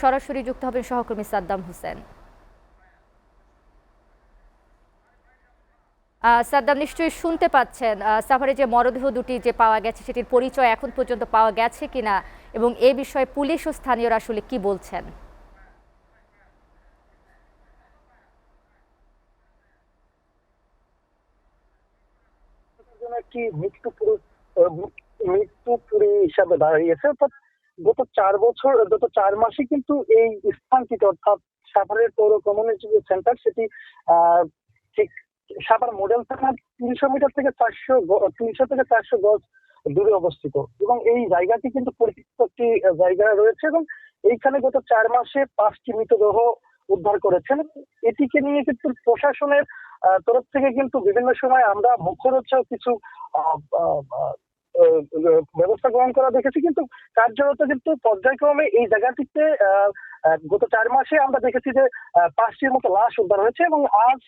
সরাসরি যুক্ত হবেন সহকর্মী সাদ্দাম হোসেন। সাদ্দাম, নিশ্চয়ই শুনতে পাচ্ছেন সাভারে যে মরদেহ দুটি যে পাওয়া গেছে সেটির পরিচয় এখন পর্যন্ত পাওয়া গেছে কিনা এবং এ বিষয়ে পুলিশ ও স্থানীয়রা আসলে কি বলছেন? একটি মৃত্যুপুরী হিসাবে দাঁড়িয়েছে। অর্থাৎ গত 4 মাসে কিন্তু এই স্থানটিতে, অর্থাৎ সাভারের পৌর কমিউনিটি যে সেন্টার, সেটি ঠিক সাভার মডেল থানার 300 থেকে 400 গজ দূরে অবস্থিত এবং এই জায়গাটি কিন্তু পরিচিত একটি জায়গা রয়েছে এবং এইখানে গত 4 মাসে 5টি মৃতদেহ উদ্ধার করেছেন। এটিকে নিয়ে কিন্তু প্রশাসনের তরফ থেকে কিন্তু বিভিন্ন সময় আমরা মুখরোচক কিছু আহ, আহ, আহ, ব্যবস্থা গ্রহণ করা দেখেছি, কিন্তু কার্যরত কিন্তু পর্যায়ক্রমে এই জায়গাটিতে গত 4 মাসে আমরা দেখেছি যে 5টির মতো লাশ উদ্ধার হয়েছে এবং আজ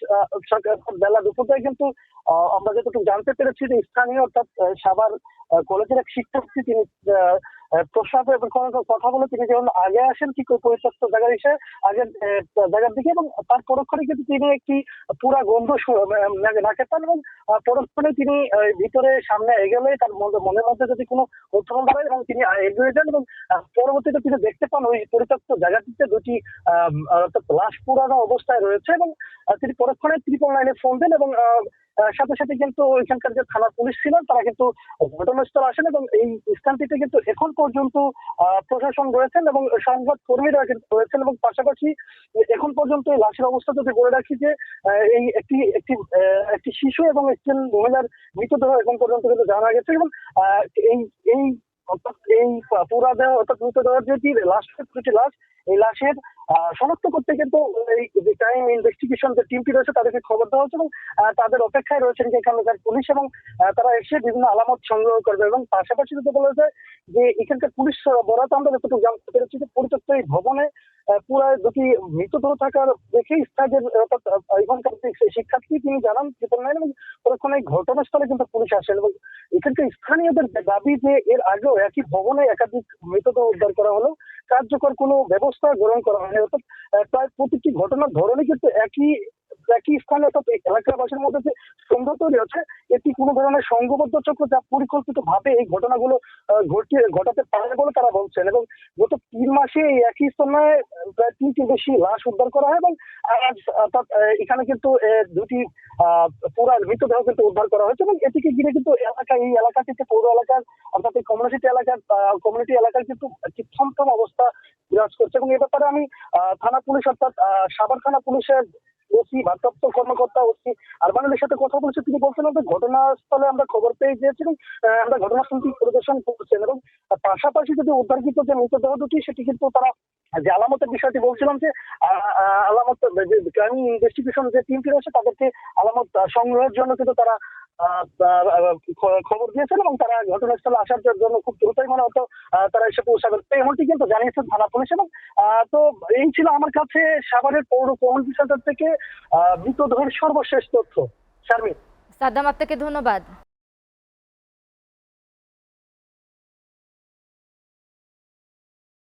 বেলা দুপুরটায় কিন্তু আমরা যতটুকু জানতে পেরেছি যে স্থানীয়, অর্থাৎ সাভার কলেজের এক শিক্ষার্থী, তিনি প্রসাদে কথা বলে তিনি যখন আগে আসেন ঠিক ওই পরিত্যক্ত জায়গার আগের জায়গার দিকে, এবং তার পরক্ষণে কিন্তু তিনি একটি পুরা গন্ধ নাকে পান এবং পরক্ষণে তিনি ভিতরে সামনে এগোলে তার মনের মধ্যে যদি কোনো কৌতূহল বাড়ে এবং তিনি এগিয়ে যান এবং পরবর্তীতে তিনি দেখতে পান ওই পরিত্যক্ত জায়গাটিতে দুটি অর্থাৎ লাশ পুরানো অবস্থায় রয়েছে এবং তিনি পরক্ষণে 999 ফোন দেন এবং সাথে সাথে কিন্তু এখানকার যে থানা পুলিশ ছিলেন তারা কিন্তু ঘটনাস্থলে আসেন এবং এই স্থানটিতে কিন্তু এখন পর্যন্ত প্রশাসন রয়েছেন এবং সংবাদ কর্মীরা কিন্তু রয়েছেন এবং পাশাপাশি এখন পর্যন্ত এই লাশের অবস্থা যদি বলে রাখি যে এই একটি একটি একটি শিশু এবং একজন মহিলার মৃতদেহ এখন পর্যন্ত কিন্তু জানা গেছে এবং এই এই অর্থাৎ এই পুরা দেহ, অর্থাৎ মৃতদেহের যে দুটি লাশ, এই লাশের শনাক্ত করতে কিন্তু এই ক্রাইম ইনভেস্টিগেশন যে টিমটি রয়েছে তাদেরকে খবর দেওয়া হচ্ছে এবং তাদের অপেক্ষায় রয়েছেন যে এখানকার পুলিশ এবং তারা এসে বিভিন্ন আলামত সংগ্রহ করবে এবং পাশাপাশি যদি বলা যায় যে এখানকার পুলিশ বরাত আমরা যতটুকু জানতে পেরেছি যে পরিত্যক্ত এই ভবনে পুরো দুটি মৃতদেহ থাকার দেখে স্থানীয়, অর্থাৎ এখানকার শিক্ষার্থী তিনি জানান 999 এবং তখন এই ঘটনাস্থলে কিন্তু পুলিশ আসেন এবং এখানকার স্থানীয়দের দাবি যে এর আগেও একই ভবনে একাধিক মৃতদেহ উদ্ধার করা হলো কার্যকর কোনো ব্যবস্থা গ্রহণ করা হয়নি। অর্থাৎ প্রায় প্রতিটি ঘটনার ধরনই কিন্তু একই একই স্থানে, অর্থাৎ এলাকাবাসীর মধ্যে যে সন্দেহ তৈরি হচ্ছে এটি কোনো ধরনের সংঘবদ্ধ চক্র যা পরিকল্পিত ভাবে এই ঘটনাগুলো ঘটাতে পারে বলে তারা বলছেন এবং গত 3 মাসে এই একই স্থানে প্রায় 3টির বেশি লাশ উদ্ধার করা হয় এবং আজ অর্থাৎ এখানে কিন্তু দুটি পুরা মৃতদেহ কিন্তু উদ্ধার করা হয়েছে এবং এটিকে ঘিরে কিন্তু এই এলাকাটিতে পৌর এলাকার, অর্থাৎ এই কমিউনিটি এলাকার কিন্তু একটি থমথম অবস্থা বিরাজ করছে এবং এ ব্যাপারে আমি থানা পুলিশ, অর্থাৎ সাভার থানা পুলিশের ওসি ভারপ্রাপ্ত কর্মকর্তা ওসি আরমানের সাথে কথা বলছে। তিনি বলছিলেন যে ঘটনাস্থলে আমরা খবর পেয়ে গিয়েছি এবং আমরা ঘটনাস্থলটি পরিদর্শন করছেন এবং পাশাপাশি যদি উদ্ধারকৃত যে মৃতদেহ দুটি সেটি কিন্তু তারা যে আলামতের বিষয়টি বলছিলাম যে আলামত ক্রাইম ইনভেস্টিগেশন যে টিমটি রয়েছে তাদেরকে আলামত সংগ্রহের জন্য কিন্তু তারা খবর দিয়েছেন এবং তারা ঘটনাস্থলে আসার জন্য খুব দ্রুতই মনে হতো তারা এসে পৌঁছাবেন, এমনটি কিন্তু জানিয়েছেন থানা পুলিশ এবং তো এই ছিল আমার কাছে সাভারের পৌর কমিউনিটি সেন্টার থেকে মৃতদেহের সর্বশেষ তথ্য। শারমিন। সাদ্দাম, আপনাকে ধন্যবাদ।